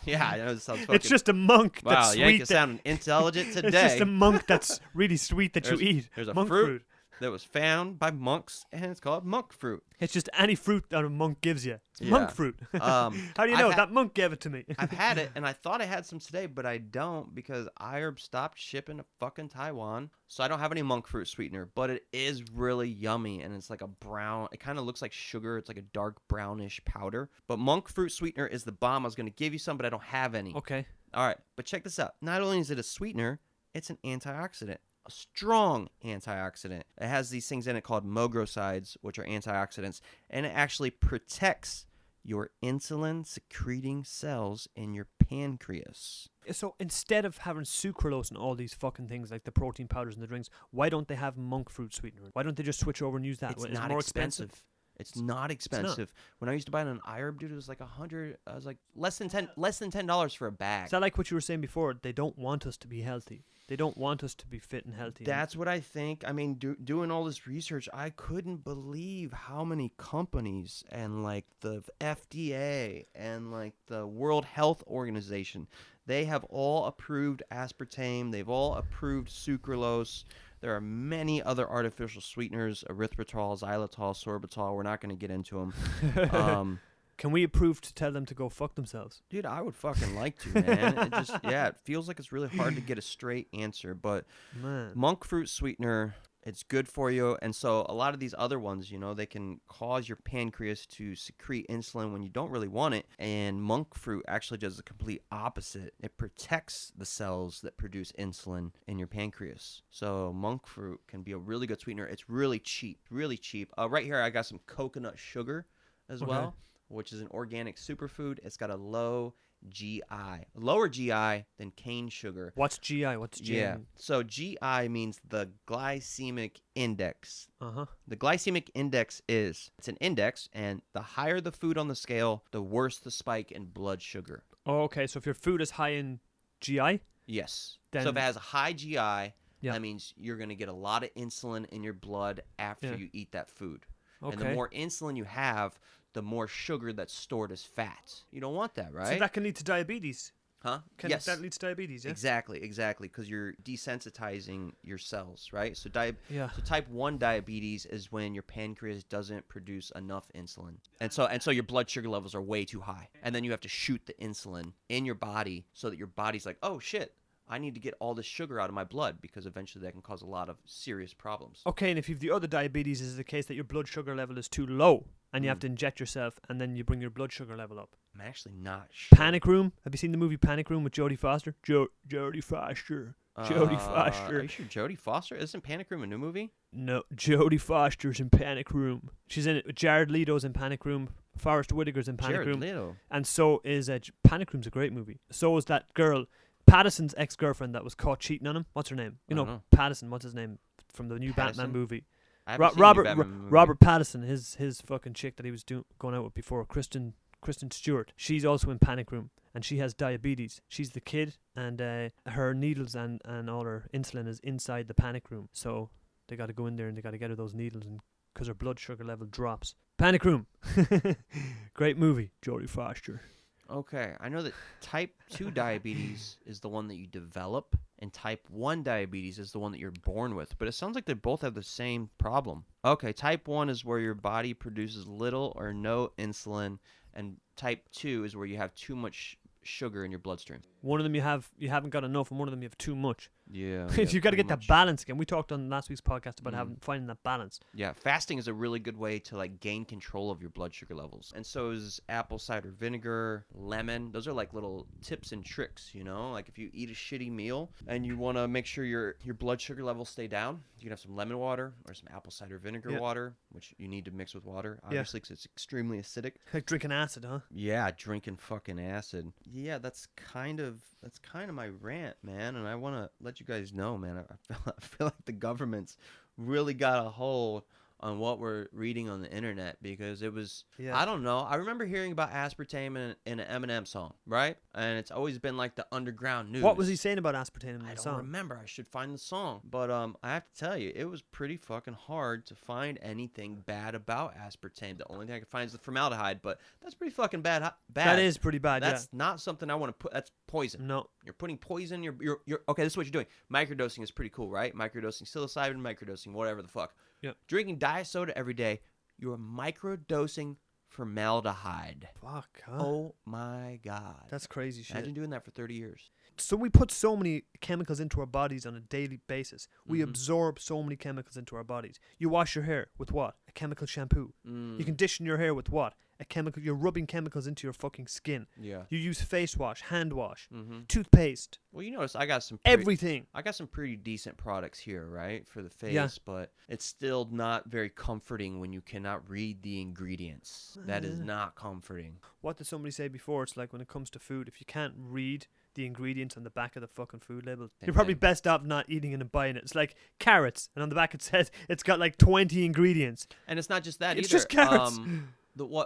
Yeah, I know this sounds fucking... It's just a monk wow, that's sweet. Yank is sounding intelligent today. It's just a monk that's really sweet that you eat. There's a monk fruit that was found by monks, and it's called monk fruit. It's just any fruit that a monk gives you. It's Yeah. monk fruit. How do you know? That monk gave it to me. I've had it, and I thought I had some today, but I don't because IHERB stopped shipping to fucking Taiwan. So I don't have any monk fruit sweetener, but it is really yummy, and it's like a brown, it kind of looks like sugar. It's like a dark brownish powder. But monk fruit sweetener is the bomb. I was going to give you some, but I don't have any. Okay. All right, but check this out. Not only is it a sweetener, it's an antioxidant. A strong antioxidant. It has these things in it called mogrosides, which are antioxidants, and it actually protects your insulin secreting cells in your pancreas. So instead of having sucralose and all these fucking things like the protein powders and the drinks, why don't they have monk fruit sweetener? Why don't they just switch over and use that? It's Is not it more expensive. It's not expensive. When I used to buy it on IHERB, dude, it was like $100. I was like less than $10 for a bag. Is that like what you were saying before? They don't want us to be healthy. They don't want us to be fit and healthy. That's what I think. Doing all this research, I couldn't believe how many companies and like the FDA and like the World Health Organization, they have all approved aspartame. They've all approved sucralose. There are many other artificial sweeteners, erythritol, xylitol, sorbitol. We're not going to get into them. Can we approve to tell them to go fuck themselves? Dude, I would fucking like to, man. It feels like it's really hard to get a straight answer. But Man. monk fruit sweetener, it's good for you. And so a lot of these other ones, they can cause your pancreas to secrete insulin when you don't really want it. And monk fruit actually does the complete opposite. It protects the cells that produce insulin in your pancreas. So monk fruit can be a really good sweetener. It's really cheap, really cheap. Right here, I got some coconut sugar as well, which is an organic superfood. It's got a lower GI than cane sugar. What's GI? What's GI? Yeah. So GI means the glycemic index. Uh-huh. The glycemic index it's an index, and the higher the food on the scale, the worse the spike in blood sugar. Oh, okay. So if your food is high in GI? Yes. Then, so if it has a high GI, that means you're going to get a lot of insulin in your blood after you eat that food. Okay. And the more insulin you have, the more sugar that's stored as fat. You don't want that, right? So that can lead to diabetes. Huh? Yes. That leads to diabetes, yeah? Exactly, because you're desensitizing your cells, right? So so type 1 diabetes is when your pancreas doesn't produce enough insulin. And so your blood sugar levels are way too high. And then you have to shoot the insulin in your body so that your body's like, "Oh shit, I need to get all this sugar out of my blood," because eventually that can cause a lot of serious problems. Okay, and if you've the other diabetes, is the case that your blood sugar level is too low and you have to inject yourself and then you bring your blood sugar level up. I'm actually not sure. Panic Room? Have you seen the movie Panic Room with Jodie Foster? Jodie Foster. Jodie Foster. Are you sure Jodie Foster? Isn't Panic Room a new movie? No, Jodie Foster's in Panic Room. She's in it with Jared Leto's in Panic Room. Forrest Whitaker's in Panic Room. Jared Leto. And so is Panic Room's a great movie. So is that girl, Pattinson's ex-girlfriend that was caught cheating on him. What's her name? You know, know. Pattinson. What's his name from the new Batman movie? I haven't seen any Robert Batman movie. Robert Pattinson, his fucking chick that he was going out with before, Kristen Stewart. She's also in Panic Room, and she has diabetes. She's the kid, and her needles and all her insulin is inside the Panic Room. So they got to go in there and they got to get her those needles, and because her blood sugar level drops. Panic Room, great movie. Jodie Foster. Okay, I know that type 2 diabetes is the one that you develop, and type 1 diabetes is the one that you're born with. But it sounds like they both have the same problem. Okay, type 1 is where your body produces little or no insulin, and type 2 is where you have too much sugar in your bloodstream. One of them you haven't got enough, and one of them you have too much. Yeah. You got to get that balance again. We talked on last week's podcast about finding that balance. Yeah, fasting is a really good way to like gain control of your blood sugar levels. And so is apple cider vinegar, lemon. Those are like little tips and tricks, you know? Like if you eat a shitty meal and you want to make sure your blood sugar levels stay down, you can have some lemon water or some apple cider vinegar water, which you need to mix with water, obviously, because it's extremely acidic. Like drinking acid, huh? Yeah, drinking fucking acid. Yeah, that's kind of my rant, man. And I want to let you guys know, man, I feel like the government's really got a hold on what we're reading on the internet, because it was, I don't know. I remember hearing about aspartame in an Eminem song, right? And it's always been like the underground news. What was he saying about aspartame in the song? I don't remember. I should find the song. But I have to tell you, it was pretty fucking hard to find anything bad about aspartame. The only thing I could find is the formaldehyde, but that's pretty fucking bad. That is pretty bad, That's not something I want to put. That's poison. No. You're putting poison. You're okay, this is what you're doing. Microdosing is pretty cool, right? Microdosing psilocybin, microdosing whatever the fuck. Yep. Drinking diet soda every day, you are microdosing formaldehyde. Fuck, huh? Oh my God. That's crazy shit. Imagine doing that for 30 years. So we put so many chemicals into our bodies on a daily basis. We absorb so many chemicals into our bodies. You wash your hair with what? A chemical shampoo. You condition your hair with what? A chemical. You're rubbing chemicals into your fucking skin. Yeah. You use face wash, hand wash, toothpaste. Well, you notice I got some everything. I got some pretty decent products here, right, for the face, but it's still not very comforting when you cannot read the ingredients. That is not comforting. What did somebody say before? It's like when it comes to food, if you can't read the ingredients on the back of the fucking food label, you're probably best off not eating it and buying it. It's like carrots, and on the back it says it's got like 20 ingredients. And it's not just that it's either. It's just carrots.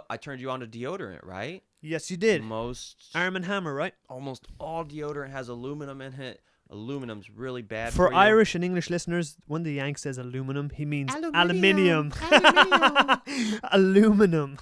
I turned you on to deodorant, right? Yes, you did. Arm & Hammer, right? Almost all deodorant has aluminum in it. Aluminum's really bad for you. Irish and English listeners, when the Yank says aluminum, he means aluminium. Aluminum.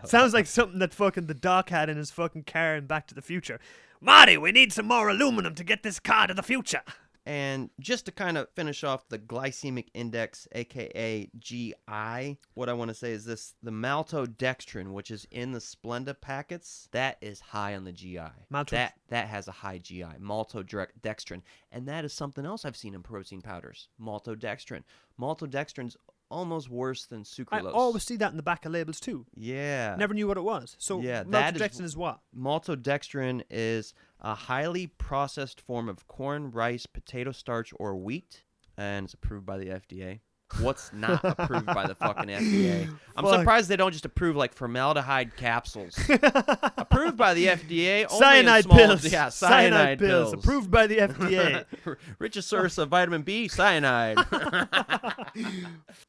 Sounds like something that fucking the Doc had in his fucking car in Back to the Future. Marty, we need some more aluminum to get this car to the future. And just to kind of finish off the glycemic index, aka GI, what I want to say is this: the maltodextrin, which is in the Splenda packets, that is high on the GI. That has a high GI, maltodextrin, and that is something else I've seen in protein powders. Maltodextrin. Maltodextrin's almost worse than sucralose. I always see that in the back of labels too. Yeah. Never knew what it was. So maltodextrin is what? Maltodextrin is a highly processed form of corn, rice, potato starch, or wheat, and it's approved by the FDA. What's not approved by the fucking FDA? I'm surprised they don't just approve like formaldehyde capsules. Approved by the FDA. Only cyanide in small, pills. Yeah, cyanide pills. Approved by the FDA. Richest source of vitamin B, cyanide.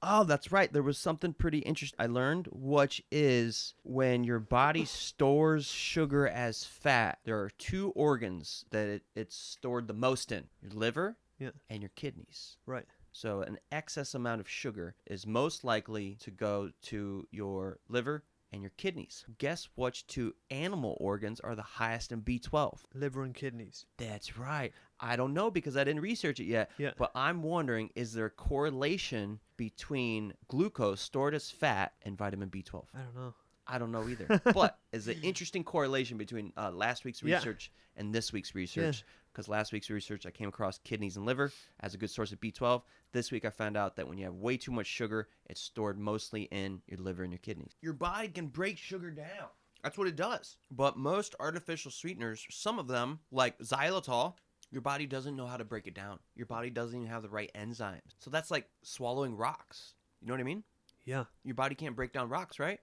Oh, that's right. There was something pretty interesting I learned, which is when your body stores sugar as fat, there are two organs that it's stored the most in: your liver and your kidneys. Right. So an excess amount of sugar is most likely to go to your liver and your kidneys. Guess which two animal organs are the highest in B12? Liver and kidneys. That's right. I don't know because I didn't research it yet. Yeah. But I'm wondering, is there a correlation between glucose stored as fat and vitamin B12? I don't know. I don't know either. But is an interesting correlation between last week's research and this week's research. Because last week's research, I came across kidneys and liver as a good source of B12. This week, I found out that when you have way too much sugar, it's stored mostly in your liver and your kidneys. Your body can break sugar down. That's what it does. But most artificial sweeteners, some of them, like xylitol, your body doesn't know how to break it down. Your body doesn't even have the right enzymes. So that's like swallowing rocks. You know what I mean? Yeah. Your body can't break down rocks, right?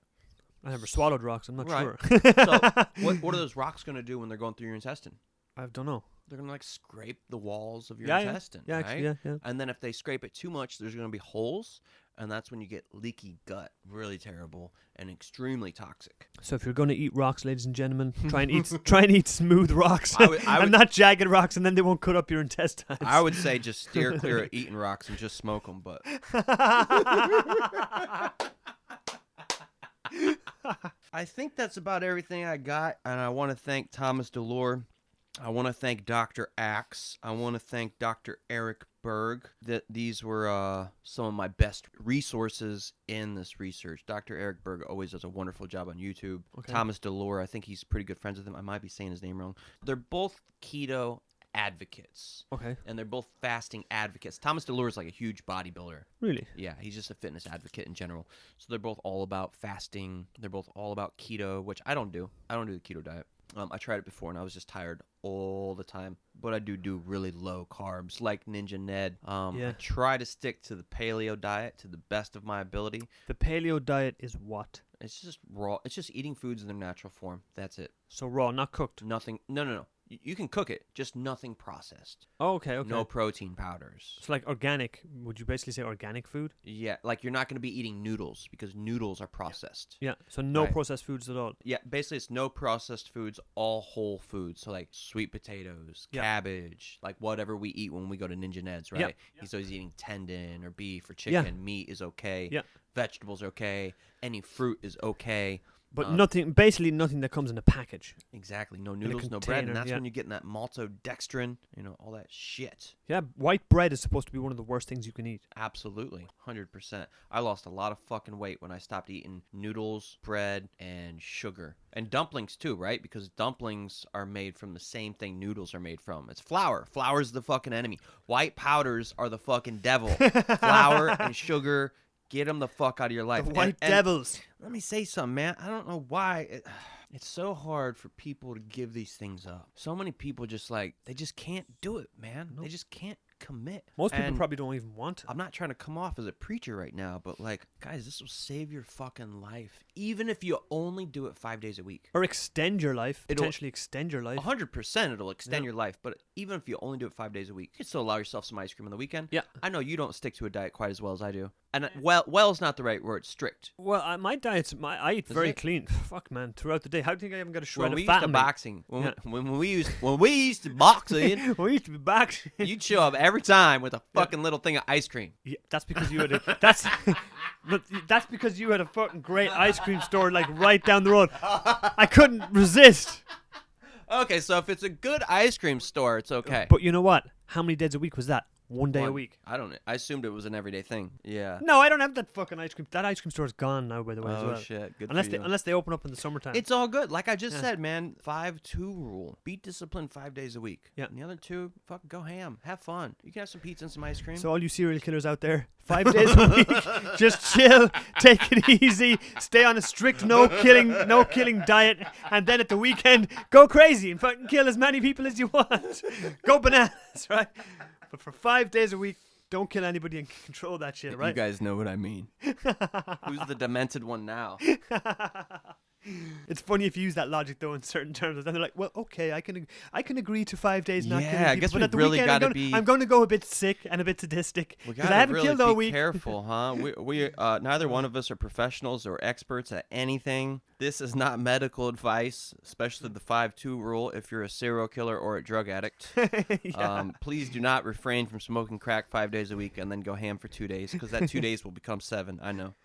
I never swallowed rocks. I'm not sure. So what are those rocks going to do when they're going through your intestine? I don't know. They're going to like scrape the walls of your intestine, right? Yeah. And then if they scrape it too much, there's going to be holes. and that's when you get leaky gut, really terrible and extremely toxic. So if you're going to eat rocks, ladies and gentlemen, try and eat smooth rocks I would- and not jagged rocks, and then they won't cut up your intestines. I would say just steer clear of eating rocks and just smoke them, but I think that's about everything I got, and I want to thank Thomas DeLore. I want to thank Dr. Axe. I want to thank Dr. Eric Berg. These were some of my best resources in this research. Dr. Eric Berg always does a wonderful job on YouTube. Okay. Thomas DeLore, I think he's pretty good friends with him. I might be saying his name wrong. They're both keto advocates, Okay. and they're both fasting advocates. Thomas DeLore is like a huge bodybuilder. Really? Yeah, he's just a fitness advocate in general. So they're both all about fasting. They're both all about keto, which I don't do. I don't do the keto diet. I tried it before, and I was just tired all the time. But I do really low carbs, like Ninja Ned. Yeah. I try to stick to the Paleo Diet to the best of my ability. The Paleo Diet is what? It's just raw. It's just eating foods in their natural form. That's it. So raw, not cooked. Nothing. No. You can cook it, just nothing processed. Oh, okay. No protein powders. It's like organic. Would you basically say organic food? Yeah, like you're not going to be eating noodles because noodles are processed. Yeah. So no Right. processed foods at all. Yeah, basically it's no processed foods, all whole foods. So like sweet potatoes, Yeah. cabbage, like whatever we eat when we go to Ninja Ned's, right? Yeah. He's always eating tendon or beef or Yeah. chicken. Meat is okay. Yeah. Vegetables are okay. Any fruit is okay. But basically nothing that comes in a package. Exactly. No noodles, no bread. container, And that's yeah. when you're getting that maltodextrin, all that shit. Yeah, white bread is supposed to be one of the worst things you can eat. Absolutely. 100%. I lost a lot of fucking weight when I stopped eating noodles, bread, and sugar. And dumplings too, right? Because dumplings are made from the same thing noodles are made from. It's flour. Flour's the fucking enemy. White powders are the fucking devil. Flour and sugar, get them the fuck out of your life. The white And devils. let me say something, man. I don't know why. It's so hard for people to give these things up. So many people they just can't do it, man. Nope. They just can't commit. Most people And probably don't even want to. I'm not trying to come off as a preacher right now, but guys, this will save your fucking life. Even if you only do it 5 days a week. Or extend your life. It'll- Potentially extend your life. 100% it'll extend Yeah. your life, but even if you only do it 5 days a week, you can still allow yourself some ice cream on the weekend. Yeah. I know you don't stick to a diet quite as well as I do. And well is not the right word, strict. Well, my diet's I eat Is very it? clean. Fuck, man, throughout the day. How do you think I haven't got a shred When we of used fat to in me? boxing, Yeah. when we used to boxing, We used to be back. you'd show up every time with a fucking little thing of ice cream. Yeah, that's because you had a that's because you had a fucking great ice cream store right down the road. I couldn't resist. Okay, so if it's a good ice cream store, it's okay. But you know what? How many days a week was that? One day a One. week. I don't know. I assumed it was an everyday thing. Yeah. No, I don't have that fucking ice cream. That ice cream store is gone now, by the way, as Oh well. shit. Good Unless for they you. unless they open up in the summertime. It's all good. Like I just Yeah. said, man, 5-2 rule. Be disciplined 5 days a week. Yeah. And the other 2, fucking go ham. Have fun. You can have some pizza and some ice cream. So all you serial killers out there, 5 days a week, just chill, take it easy, stay on a strict no killing diet, and then at the weekend go crazy and fucking kill as many people as you want. Go bananas, right? But for 5 days a week, don't kill anybody and control that shit, You right? guys know what I mean. Who's the demented one now? It's funny if you use that logic though in certain terms. Then they're like, "Well, okay, I can agree to 5 days not Yeah, killing I people, guess but we at the really weekend gotta I'm going to go a bit sick and a bit sadistic We because gotta I haven't really killed all be week." careful, huh? We neither one of us are professionals or experts at anything. This is not medical advice, especially the 5-2 rule. If you're a serial killer or a drug addict, Yeah. please do not refrain from smoking crack 5 days a week and then go ham for 2 days, because that 2 days will become 7. I know.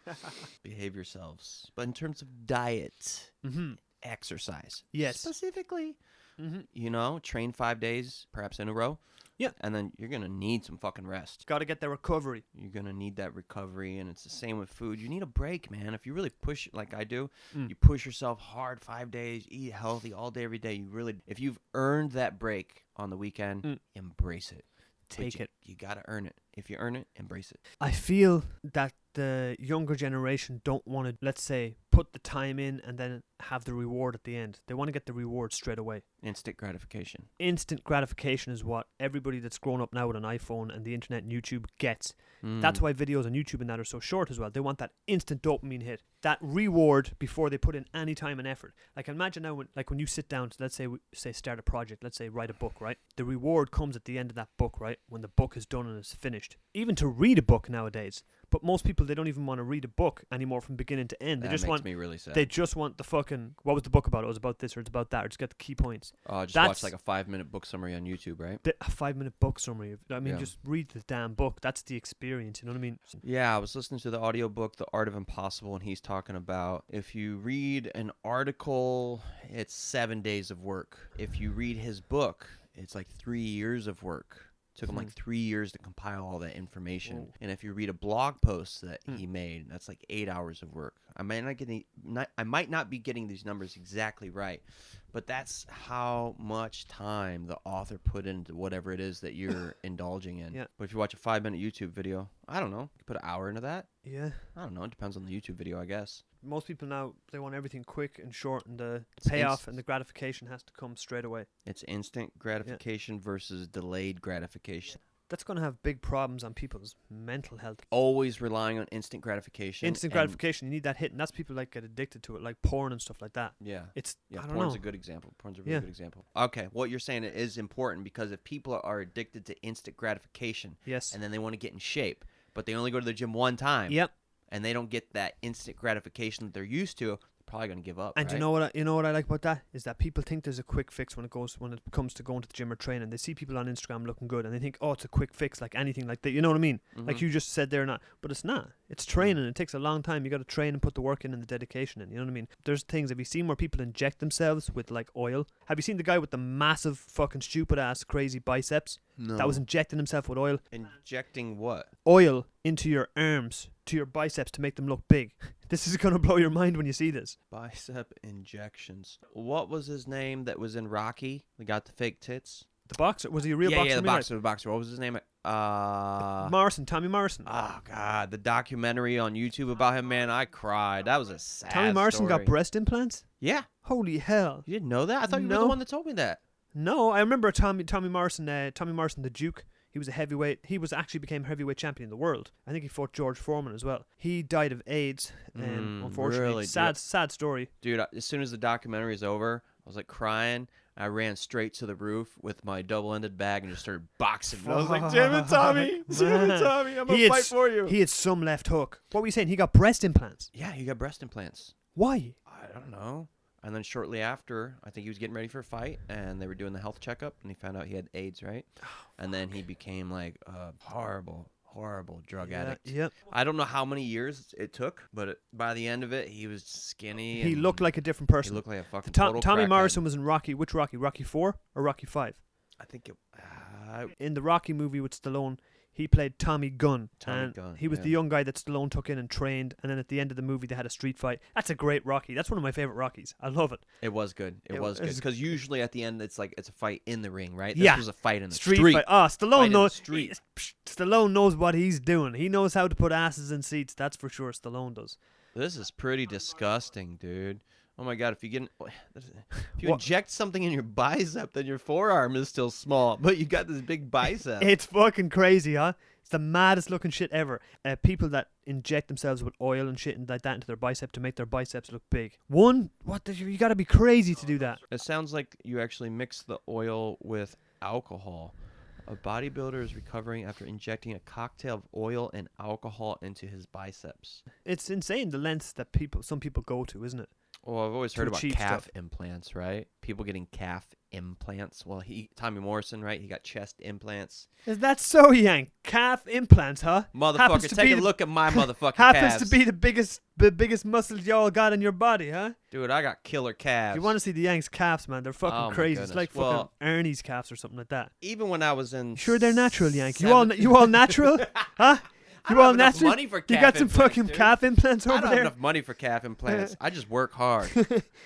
Behave yourselves. But in terms of diet, Mm-hmm. exercise, Yes. specifically, Mm-hmm. train 5 days, perhaps in a row. Yeah. And then you're gonna need some fucking rest. Got to get the recovery. You're gonna need that recovery, and it's the same with food. You need a break, man. If you really push, like I do, you push yourself hard 5 days, eat healthy all day, every day. If you've earned that break on the weekend, embrace it. Take it. You gotta earn it. If you earn it, embrace it. I feel that the younger generation don't want to, let's say, put the time in and then have the reward at the end. They want to get the reward straight away. Instant gratification. Instant gratification is what everybody that's grown up now with an iPhone and the internet and YouTube gets. Mm. That's why videos on YouTube and that are so short as well. They want that instant dopamine hit, that reward before they put in any time and effort. Like imagine now, when you sit down to, let's say start a project, let's say write a book, right? The reward comes at the end of that book, right? When the book is done and is finished. finished. Even to read a book nowadays. But most people, they don't even want to read a book anymore from beginning to end. They That just makes want me really sad. They just want the fucking, what was the book about? It was about this or it's about that, or just get the key points. Oh, just That's- watch like a 5-minute book summary on YouTube, right? A 5-minute book summary. I mean, Yeah. just read the damn book. That's the experience, you know what I mean? Yeah, I was listening to the audiobook The Art of Impossible, and he's talking about if you read an article, it's 7 days of work. If you read his book, it's like 3 years of work. Took him like 3 years to compile all that information. Whoa. And if you read a blog post that he made, that's like 8 hours of work. I might not be getting these numbers exactly right, but that's how much time the author put into whatever it is that you're indulging in. Yeah. But if you watch a 5-minute YouTube video, I don't know, you put an hour into that. Yeah. I don't know. It depends on the YouTube video, I guess. Most people now, they want everything quick and short, and the It's payoff and the gratification has to come straight away. It's instant gratification versus delayed gratification. That's going to have big problems on people's mental health. Always relying on instant gratification. Instant and- gratification, you need that hit, and that's people like get addicted to it, like porn and stuff like that. Yeah. It's, Yeah, I don't porn's know. a good example. Porn's a really Yeah. good example. Okay, what you're saying is important because if people are addicted to instant gratification Yes. and then they want to get in shape, but they only go to the gym one time Yep. and they don't get that instant gratification that they're used to, they're probably going to give up. And right? you know what I like about that is that people think there's a quick fix when it comes to going to the gym or training. They see people on Instagram looking good and they think, oh, it's a quick fix, like anything like that. You know what I mean? Like Mhm. you just said there, not, but it's not. It's training. It takes a long time. You got to train and put the work in and the dedication in. You know what I mean? There's things. Have you seen where people inject themselves with like oil? Have you seen the guy with the massive fucking stupid ass crazy biceps No. that was injecting himself with oil? Injecting what? Oil into your arms, to your biceps to make them look big. This is gonna blow your mind when you see this. Bicep injections. What was his name that was in Rocky? They got the fake tits. The boxer, was he a real yeah, boxer? yeah, the Am I right? boxer, the boxer. What was his name? Tommy Morrison. Oh God, the documentary on YouTube about him, man, I cried. That was a sad Tommy Morrison got story. breast implants? Yeah, Holy hell. you didn't know that? I thought you were the No. one that told me that. No, I remember Tommy Morrison, the Duke. He was a heavyweight. He was actually became heavyweight champion in the world. I think he fought George Foreman as well. He died of AIDS, unfortunately. Really? Sad story. Dude, as soon as the documentary is over, I was like crying. I ran straight to the roof with my double-ended bag and just started boxing. I was like, damn it, Tommy. Damn it, Tommy. I'm going to fight for you. He had some left hook. What were you saying? He got breast implants. Yeah, he got breast implants. Why? I don't know. And then shortly after, I think he was getting ready for a fight, and they were doing the health checkup, and he found out he had AIDS, right? And then he became like a horrible drug addict. Yep. I don't know how many years it took, but by the end of it, he was skinny. He and looked like a different he person. looked like a fucking Tommy total crackhead. Morrison was in Rocky. Which Rocky? Rocky 4 or Rocky 5? I think it. In the Rocky movie with Stallone, he played Tommy Gunn. Tommy and Gunn, he was yeah. the young guy that Stallone took in and trained. And then at the end of the movie, they had a street fight. That's a great Rocky. That's one of my favorite Rockies. I love it. It was good. It was good because usually at the end it's like it's a fight in the ring, right? Yeah. This was a fight in the Street street. fight. Oh, Fight Stallone in the knows. street. Stallone knows what he's doing. He knows how to put asses in seats. That's for sure. Stallone does. This is pretty disgusting, dude. Oh my god, if you What? inject something in your bicep, then your forearm is still small, but you got this big bicep. It's fucking crazy, huh? It's the maddest looking shit ever. People that inject themselves with oil and shit and like that into their bicep to make their biceps look big. You gotta be crazy to do that. It sounds like you actually mix the oil with alcohol. A bodybuilder is recovering after injecting a cocktail of oil and alcohol into his biceps. It's insane the lengths that some people go to, isn't it? Well, I've always heard To about achieve calf stuff. implants, right? People getting calf implants. Well, Tommy Morrison, right? He got chest implants. Is that so, Yank? Calf implants, huh? Happens Motherfucker, to take be a the- look at my motherfucking Happens calves. to be the biggest muscles y'all got in your body, huh? Dude, I got killer calves. You want to see the Yank's calves, man? They're fucking Oh my crazy. It's goodness. like fucking Well- Ernie's calves or something like that. Even when I was in... Sure, they're natural, Yank. You seventh- all natural, huh? I You don't all have enough natural? money for You calf got some implants, fucking dude. calf implants I over don't have there? enough money for calf implants. I just work hard.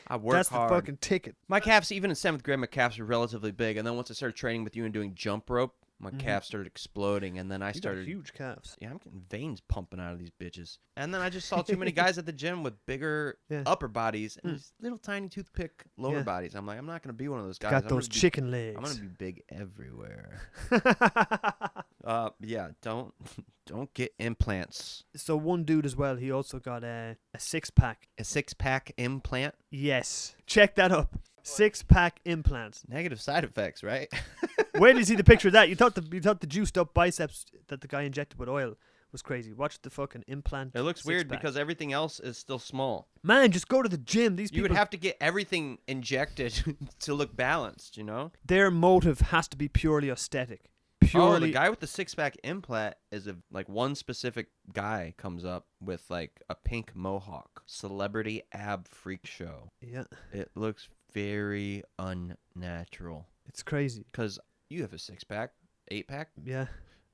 I work That's hard. the fucking ticket. My calves, even in 7th grade, my calves were relatively big. And then once I started training with you and doing jump rope, my calves started exploding. And then I You got started... huge calves. Yeah, I'm getting veins pumping out of these bitches. And then I just saw too many guys at the gym with bigger Yeah. upper bodies and these little tiny toothpick lower Yeah. bodies. I'm like, I'm not going to be one of those guys. Got I'm those gonna be- chicken legs. I'm going to be big everywhere. Yeah, don't get implants. So one dude as well, he also got a 6-pack. A 6-pack implant? Yes. Check that up. 6-pack implants. Negative side effects, right? Wait till you see the picture of that. You thought the juiced up biceps that the guy injected with oil was crazy. Watch the fucking implant. It looks weird six-pack. because everything else is still small. Man, just go to the gym. These You people, would have to get everything injected to look balanced, you know? their motive has to be purely aesthetic. Oh, Purely. the guy with the six-pack implant is like one specific guy comes up with like a pink mohawk. Celebrity ab freak show. Yeah, It looks very unnatural. it's crazy. Because you have a six-pack, 8-pack, Yeah.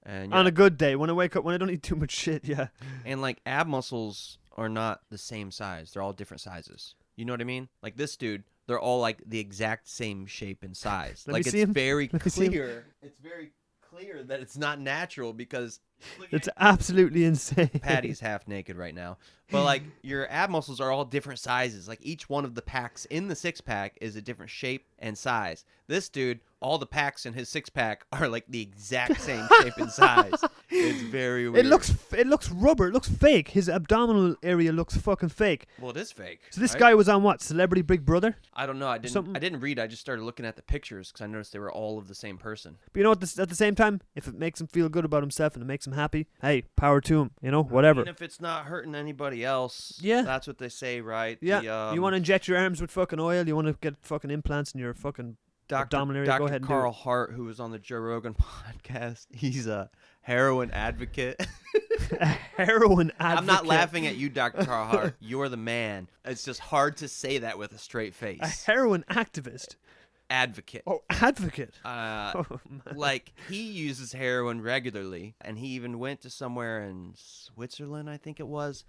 and On a good day, when I wake up, when I don't eat too much shit, yeah. and like ab muscles are not the same size. They're all different sizes. You know what I mean? Like this dude, they're all like the exact same shape and size. Let me Like see it's him. very Let me see him. clear. It's very clear that it's not natural because look It's at absolutely insane. Paddy's half naked right now. But like your ab muscles are all different sizes. Like each one of the packs in the six-pack is a different shape and size. This dude, all the packs in his six-pack are like the exact same shape and size. It's very weird. It looks rubber. It looks fake. His abdominal area looks fucking fake. Well, it is fake. So this right? guy was on what? Celebrity Big Brother? I don't know. I something? didn't read. I just started looking at the pictures because I noticed they were all of the same person. But you know what? At the same time, if it makes him feel good about himself and it makes him happy, hey, power to him. You know, whatever. And if it's not hurting anybody else, Yeah. that's what they say, right? Yeah. You want to inject your arms with fucking oil? You want to get fucking implants in your fucking abdominal area? Go Dr. ahead and do Carl it. Hart, who was on the Joe Rogan podcast, he's a heroin advocate. A heroin advocate. I'm not laughing at you, Dr. Carl Hart. You're the man. It's just hard to say that with a straight A face. heroin activist. Advocate. Oh, advocate. Uh, Oh, man. like he uses heroin regularly, and he even went to somewhere in Switzerland, I think it was,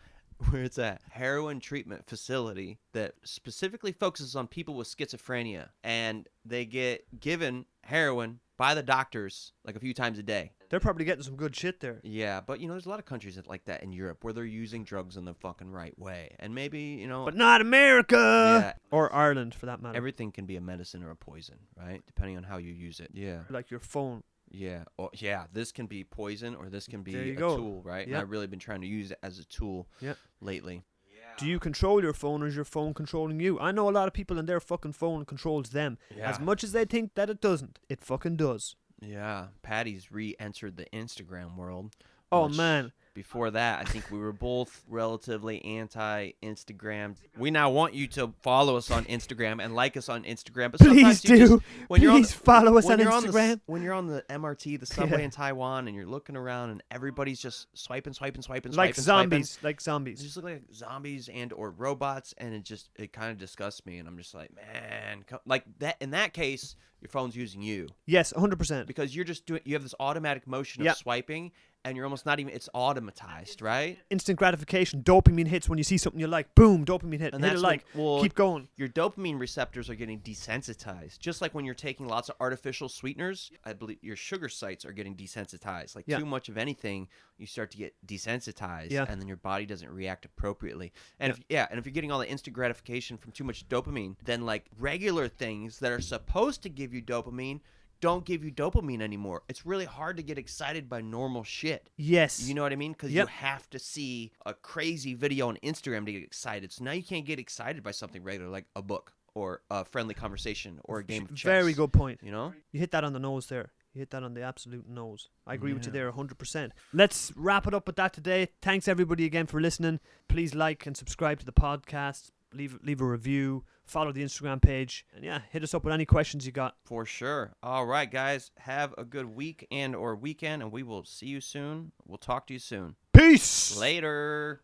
where it's a heroin treatment facility that specifically focuses on people with schizophrenia, and they get given heroin by the doctors like a few times a day. They're probably getting some good shit there. Yeah, but there's a lot of countries that like that in Europe where they're using drugs in the fucking right way, and maybe But not America! Yeah. Or Ireland, for that matter. everything can be a medicine or a poison, right? Depending on how you use it. Yeah. Like your phone. Yeah. Oh, yeah. This can be poison or this can be There you a go. tool, right? And Yep. I've really been trying to use it as a tool Yep. lately. Do you control your phone or is your phone controlling you? I know a lot of people and their fucking phone controls them. Yeah. As much as they think that it doesn't, it fucking does. Yeah. Paddy's re-entered the Instagram world. Oh, which man. Before that, I think we were both relatively anti-Instagram. We now want you to follow us on Instagram and like us on Instagram. But sometimes Please you do. just- when you're on Please follow us on when you're on Instagram. when you're on the MRT, the subway Yeah. in Taiwan, and you're looking around and everybody's just swiping, Like zombies. Like They zombies. just look like zombies and or robots, and it kind of disgusts me. And I'm just like, man, like that. In that case, your phone's using you Yes, 100%. because you're just doing. You have this automatic motion Yep. of swiping, and you're almost not even. It's automatized, right? Instant gratification. Dopamine hits when you see something you like. Boom, dopamine hit. And Hit a that's like. when- well, Keep going. Your dopamine receptors are getting desensitized. Just like when you're taking lots of artificial sweeteners, I believe your sugar sites are getting desensitized. Like Yeah. too much of anything, you start to get desensitized, Yeah. and then your body doesn't react appropriately. And if you're getting all the instant gratification from too much dopamine, then like regular things that are supposed to give you dopamine don't give you dopamine anymore. It's really hard to get excited by normal shit. Yes. You know what I mean? Because Yep. you have to see a crazy video on Instagram to get excited. So now you can't get excited by something regular like a book or a friendly conversation or a game of chess. Very good point. You know? You hit that on the nose there. You hit that on the absolute nose. I agree with you there 100%. Let's wrap it up with that today. Thanks everybody again for listening. Please like and subscribe to the podcast. Leave a review. Follow the Instagram page. And yeah, hit us up with any questions you got. For sure. All right, guys. Have a good week and or weekend, and we will see you soon. We'll talk to you soon. Peace! Later.